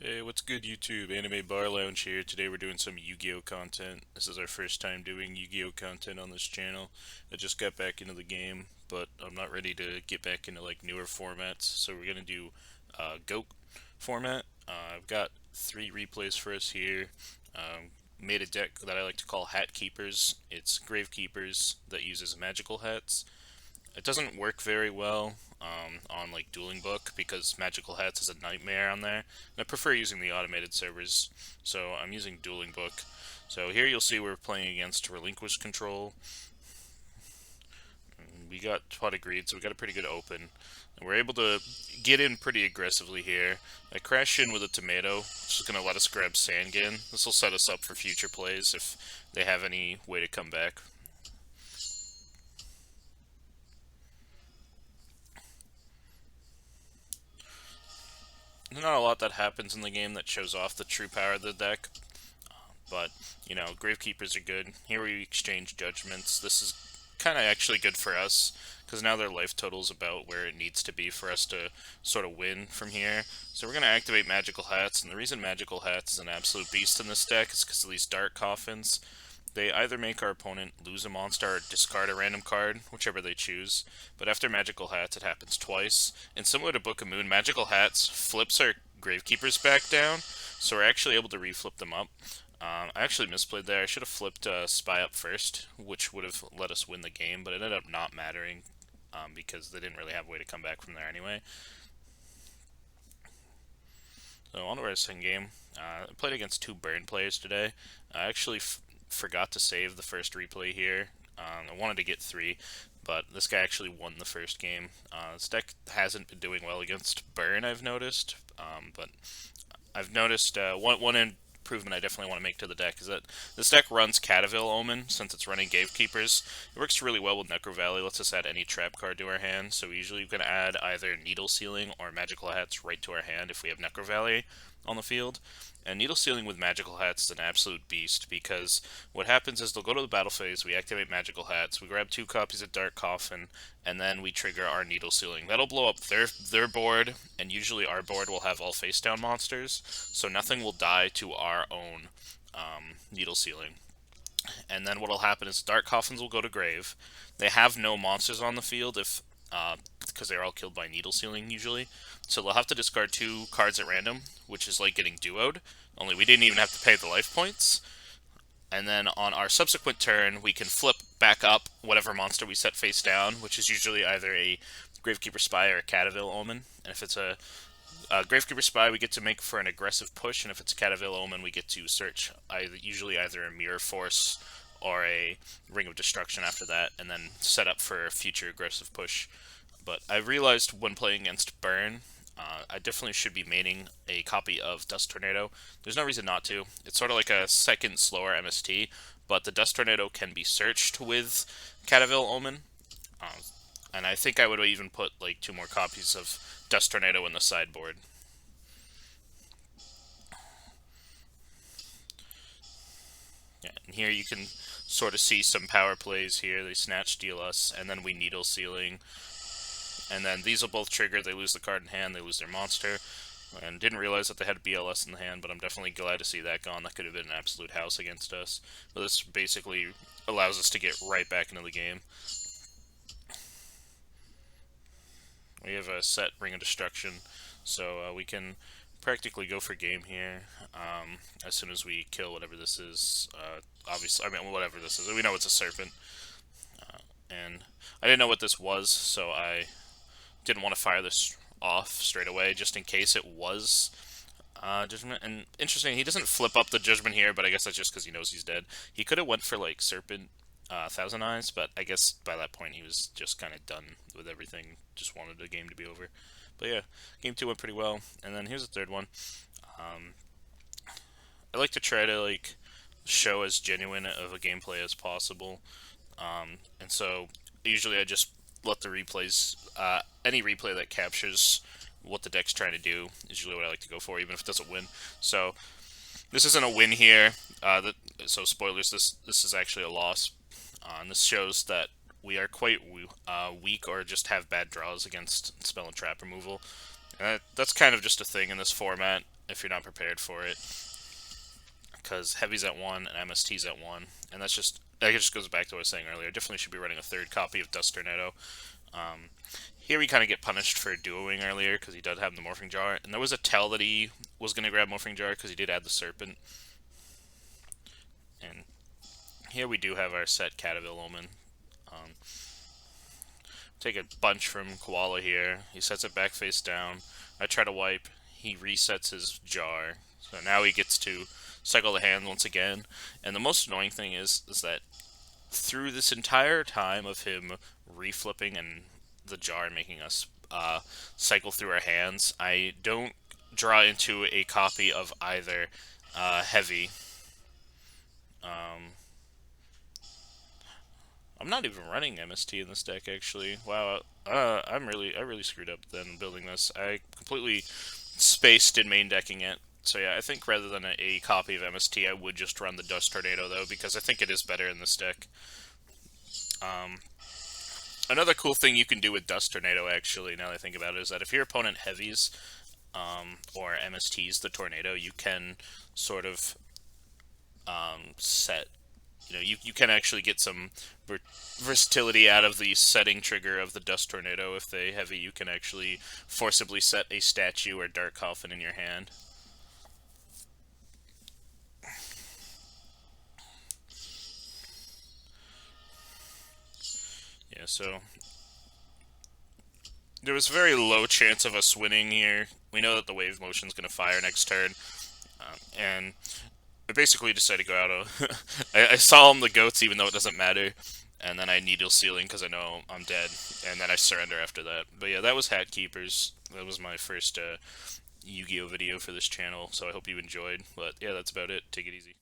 Hey, what's good YouTube? Anime Bar Lounge here. Today we're doing some Yu-Gi-Oh content. This is our first time doing Yu-Gi-Oh content on this channel. I just got back into the game, but I'm not ready to get back into like newer formats. So we're gonna do GOAT format. I've got three replays for us here. Made a deck that I like to call Hat Keepers. It's Gravekeepers that uses magical hats. It doesn't work very well on like Dueling Book because Magical Hats is a nightmare on there. And I prefer using the automated servers, so I'm using Dueling Book. So here you'll see we're playing against Relinquish Control. We got Pot Agreed, so we got a pretty good open. And we're able to get in pretty aggressively here. I crash in with a tomato, which is going to let us grab Sangan. This will set us up for future plays if they have any way to come back. There's not a lot that happens in the game that shows off the true power of the deck, but, you know, Gravekeepers are good. Here we exchange Judgments. This is kind of actually good for us, because now their life total's about where it needs to be for us to sort of win from here. So we're going to activate Magical Hats, and the reason Magical Hats is an absolute beast in this deck is because of these Dark Coffins. They either make our opponent lose a monster or discard a random card, whichever they choose. But after Magical Hats, it happens twice. And similar to Book of Moon, Magical Hats flips our Gravekeepers back down, so we're actually able to reflip them up. I actually misplayed there. I should have flipped Spy up first, which would have let us win the game, but it ended up not mattering because they didn't really have a way to come back from there anyway. So on to our second game. I played against two Burn players today. I actually forgot to save the first replay here. I wanted to get three, but this guy actually won the first game. This deck hasn't been doing well against Burn, I've noticed, but I've noticed one improvement I definitely want to make to the deck is that this deck runs Cataville Omen since it's running Gatekeepers. It works really well with Necro Valley, lets us add any trap card to our hand, so we usually can add either Needle Sealing or Magical Hats right to our hand if we have Necro Valley on the field. And Needle Sealing with Magical Hats is an absolute beast because what happens is they'll go to the battle phase, we activate Magical Hats, we grab two copies of Dark Coffin, and then we trigger our Needle Sealing. That'll blow up their board, and usually our board will have all face down monsters, so nothing will die to our own Needle Sealing. And then what'll happen is Dark Coffins will go to grave. They have no monsters on the field if because they're all killed by Needle Sealing usually. So they'll have to discard two cards at random, which is like getting duoed. Only we didn't even have to pay the life points. And then on our subsequent turn, we can flip back up whatever monster we set face down, which is usually either a Gravekeeper Spy or a Cataville Omen. And if it's a Gravekeeper Spy, we get to make for an aggressive push, and if it's a Cataville Omen, we get to search usually either a Mirror Force or a Ring of Destruction after that, and then set up for a future aggressive push. But I realized when playing against Burn, I definitely should be maining a copy of Dust Tornado. There's no reason not to. It's sort of like a second slower MST, but the Dust Tornado can be searched with Cataville Omen. Uh, and I think I would even put like two more copies of Dust Tornado in the sideboard. Yeah, and here you can sort of see some power plays here. They snatch steal us, and then we Needle Sealing. And then these will both trigger. They lose the card in hand, they lose their monster. And didn't realize that they had a BLS in the hand, but I'm definitely glad to see that gone. That could have been an absolute house against us. But this basically allows us to get right back into the game. We have a set Ring of Destruction, so we can practically go for game here as soon as we kill whatever this is. Obviously, I mean, whatever this is. We know it's a serpent. And I didn't know what this was, so I didn't want to fire this off straight away, just in case it was Judgment. And interesting, he doesn't flip up the Judgment here, but I guess that's just because he knows he's dead. He could have went for, like, Serpent Thousand Eyes, but I guess by that point he was just kind of done with everything, just wanted the game to be over. But yeah, game 2 went pretty well. And then here's the third one. Um, I like to try to, like, show as genuine of a gameplay as possible. And so usually I just let the replays, any replay that captures what the deck's trying to do is usually what I like to go for, even if it doesn't win. So this isn't a win here. So spoilers, this is actually a loss. And this shows that we are quite weak or just have bad draws against spell and trap removal. That's kind of just a thing in this format. if you're not prepared for it, because heavy's at 1 and MST's at 1, and that just goes back to what I was saying earlier. I definitely should be running a third copy of Dust Tornado. Here we kind of get punished for duoing earlier because he did have the Morphing Jar, and there was a tell that he was going to grab Morphing Jar because he did add the Serpent. And here we do have our set Catavel Omen. Take a bunch from Koala here. He sets it back face down. I try to wipe. He resets his jar. So now he gets to cycle the hand once again. And the most annoying thing is that through this entire time of him reflipping and the jar making us cycle through our hands, I don't draw into a copy of either heavy. I'm not even running MST in this deck, actually. Wow, I really screwed up then building this. I completely spaced in main decking it. So yeah, I think rather than a copy of MST, I would just run the Dust Tornado though, because I think it is better in this deck. Another cool thing you can do with Dust Tornado, actually, now that I think about it, is that if your opponent heavies or MSTs the Tornado, you can sort of set. You can actually get some versatility out of the setting trigger of the Dust Tornado. If they heavy, you can actually forcibly set a statue or Dark Coffin in your hand. Yeah, so there was very low chance of us winning here. We know that the wave motion's going to fire next turn, and I basically decided to go out. I saw him the goats, even though it doesn't matter, and then I needle sealing because I know I'm dead, and then I surrender after that. But yeah, that was Hat Keepers. That was my first Yu-Gi-Oh video for this channel, so I hope you enjoyed. But yeah, that's about it. Take it easy.